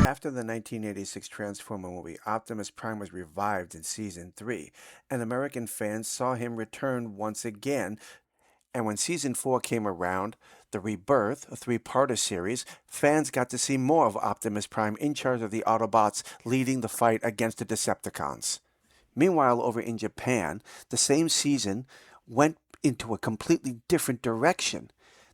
After the 1986 Transformer movie, Optimus Prime was revived in Season 3, and American fans saw him return once again. And when Season 4 came around, The Rebirth, a three-parter series, fans got to see more of Optimus Prime in charge of the Autobots leading the fight against the Decepticons. Meanwhile, over in Japan, the same season went into a completely different direction.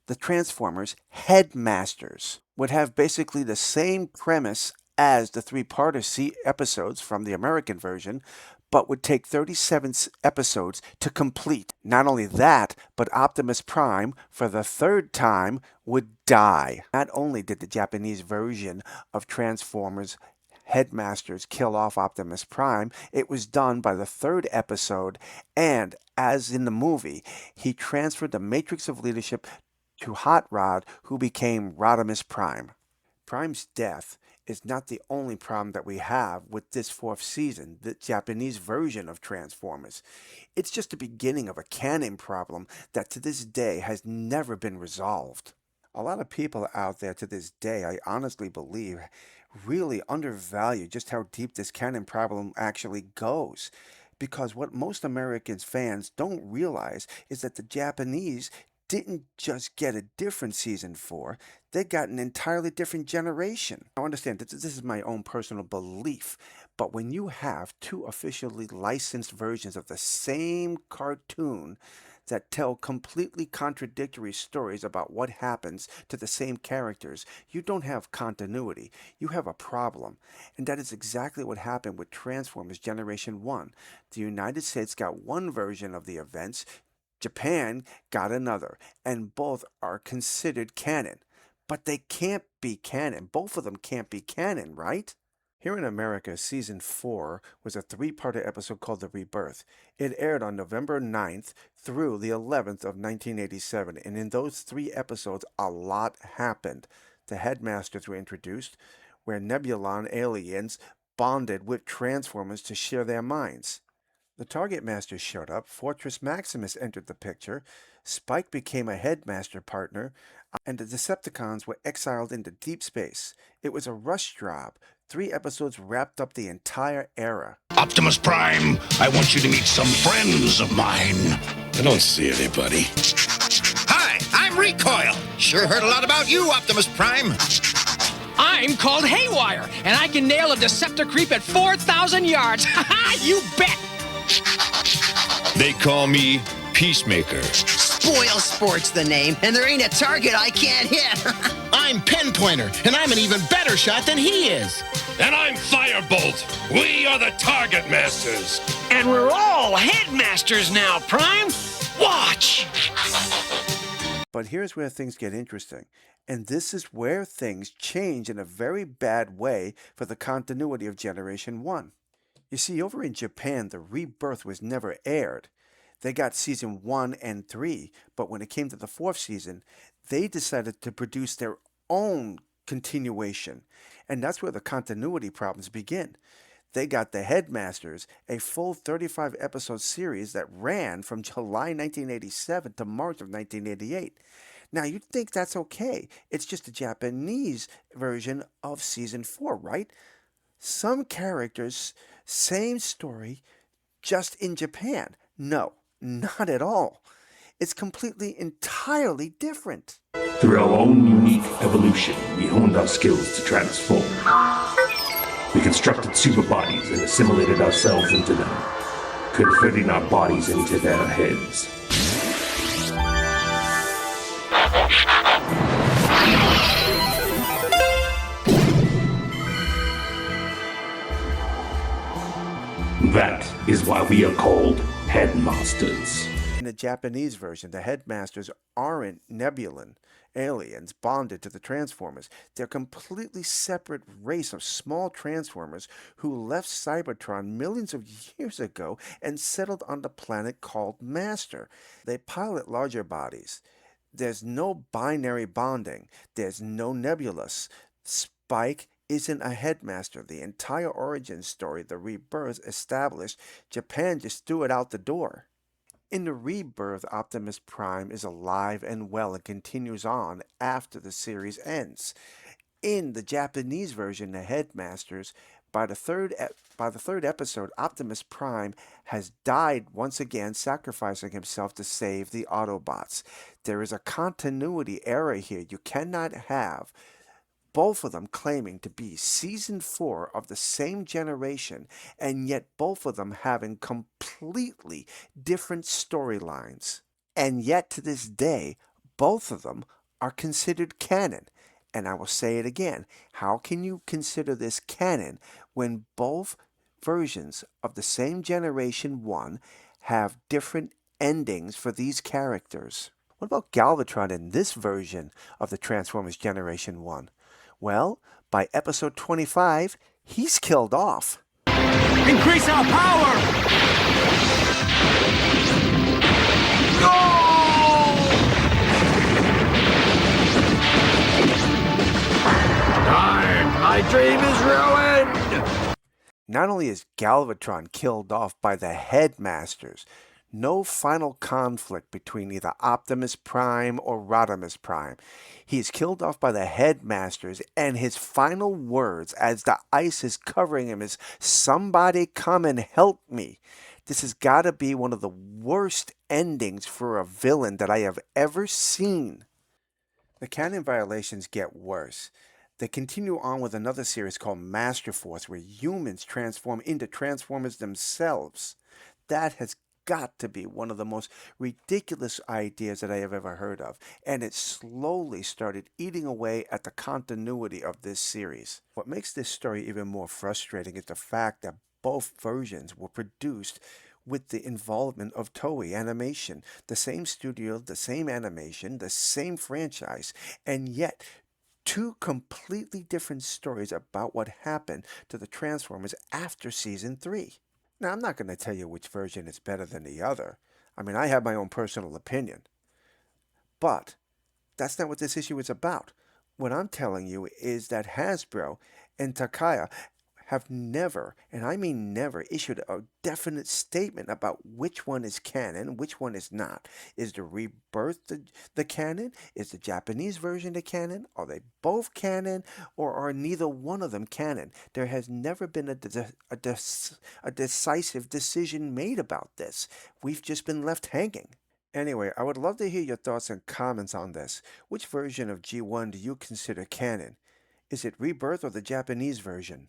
The Transformers Headmasters would have basically the same premise as the three-parter episodes from the American version, but would take 37 episodes to complete. Not only that, but Optimus Prime, for the third time, would die. Not only did the Japanese version of Transformers Headmasters kill off Optimus Prime, it was done by the third episode, and as in the movie, he transferred the matrix of leadership to Hot Rod, who became Rodimus Prime. Prime's death is not the only problem that we have with this fourth season, the Japanese version of Transformers. It's just the beginning of a canon problem that to this day has never been resolved. A lot of people out there to this day, I honestly believe, really undervalue just how deep this canon problem actually goes. Because what most American fans don't realize is that the Japanese didn't just get a different season 4, they got an entirely different generation. Now understand, this is my own personal belief, but when you have two officially licensed versions of the same cartoon that tell completely contradictory stories about what happens to the same characters, you don't have continuity. You have a problem. And that is exactly what happened with Transformers Generation 1. The United States got one version of the events, Japan got another, and both are considered canon. But they can't be canon. Both of them can't be canon, right? Here in America, Season 4 was a three-parter episode called The Rebirth. It aired on November 9th through the 11th of 1987, and in those 3 episodes, a lot happened. The Headmasters were introduced, where Nebulon aliens bonded with Transformers to share their minds. The Target Masters showed up, Fortress Maximus entered the picture, Spike became a Headmaster partner, and the Decepticons were exiled into deep space. It was a rush job. 3 episodes wrapped up the entire era. Optimus Prime, I want you to meet some friends of mine. I don't see anybody. Hi, I'm Recoil. Sure heard a lot about you, Optimus Prime. I'm called Haywire, and I can nail a Deceptor creep at 4,000 yards. Ha ha, you bet! They call me Peacemaker. Spoil Sport's the name, and there ain't a target I can't hit. I'm Pinpointer, and I'm an even better shot than he is. And I'm Firebolt. We are the Target Masters. And we're all Headmasters now, Prime. Watch! But here's where things get interesting. And this is where things change in a very bad way for the continuity of Generation 1. You see, over in Japan, The Rebirth was never aired. They got Season 1 and 3, but when it came to the 4th season, they decided to produce their own continuation. And that's where the continuity problems begin. They got The Headmasters, a full 35-episode series that ran from July 1987 to March of 1988. Now, you'd think that's okay. It's just a Japanese version of Season 4, right? Some characters, same story, just in Japan. No, not at all. It's completely, entirely different. Through our own unique evolution, we honed our skills to transform. We constructed super bodies and assimilated ourselves into them, converting our bodies into their heads. That is why we are called Headmasters. In the Japanese version, the Headmasters aren't Nebulon aliens bonded to the Transformers. They're a completely separate race of small Transformers who left Cybertron millions of years ago and settled on the planet called Master. They pilot larger bodies. There's no binary bonding. There's no Nebulus. Spike isn't a Headmaster. The entire origin story, The Rebirth, established, Japan just threw it out the door. In The Rebirth, Optimus Prime is alive and well and continues on after the series ends. In the Japanese version, the Headmasters, by the third episode, Optimus Prime has died once again, sacrificing himself to save the Autobots. There is a continuity error here. You cannot have both of them claiming to be season 4 of the same generation, and yet both of them having completely different storylines. And yet to this day, both of them are considered canon. And I will say it again. How can you consider this canon when both versions of the same Generation 1 have different endings for these characters? What about Galvatron in this version of the Transformers Generation 1? Well, by episode 25, he's killed off. Increase our power! My dream is ruined! Not only is Galvatron killed off by the Headmasters, no final conflict between either Optimus Prime or Rodimus Prime. He is killed off by the Headmasters, and his final words as the ice is covering him is, "Somebody come and help me." This has got to be one of the worst endings for a villain that I have ever seen. The canon violations get worse. They continue on with another series called Master Force, where humans transform into Transformers themselves. That has got to be one of the most ridiculous ideas that I have ever heard of, and it slowly started eating away at the continuity of this series. What makes this story even more frustrating is the fact that both versions were produced with the involvement of Toei Animation, the same studio, the same animation, the same franchise, and yet two completely different stories about what happened to the Transformers after Season 3. Now, I'm not going to tell you which version is better than the other. I mean, I have my own personal opinion. But that's not what this issue is about. What I'm telling you is that Hasbro and Takaya have never, and I mean never, issued a definite statement about which one is canon, which one is not. Is the Rebirth the canon? Is the Japanese version the canon? Are they both canon, or are neither one of them canon? There has never been a decisive decision made about this. We've just been left hanging. Anyway, I would love to hear your thoughts and comments on this. Which version of G1 do you consider canon? Is it Rebirth or the Japanese version?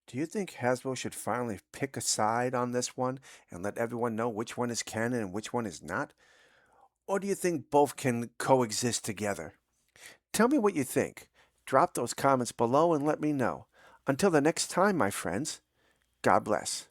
Do you think Hasbro should finally pick a side on this one and let everyone know which one is canon and which one is not? Or do you think both can coexist together? Tell me what you think. Drop those comments below and let me know. Until the next time, my friends, God bless.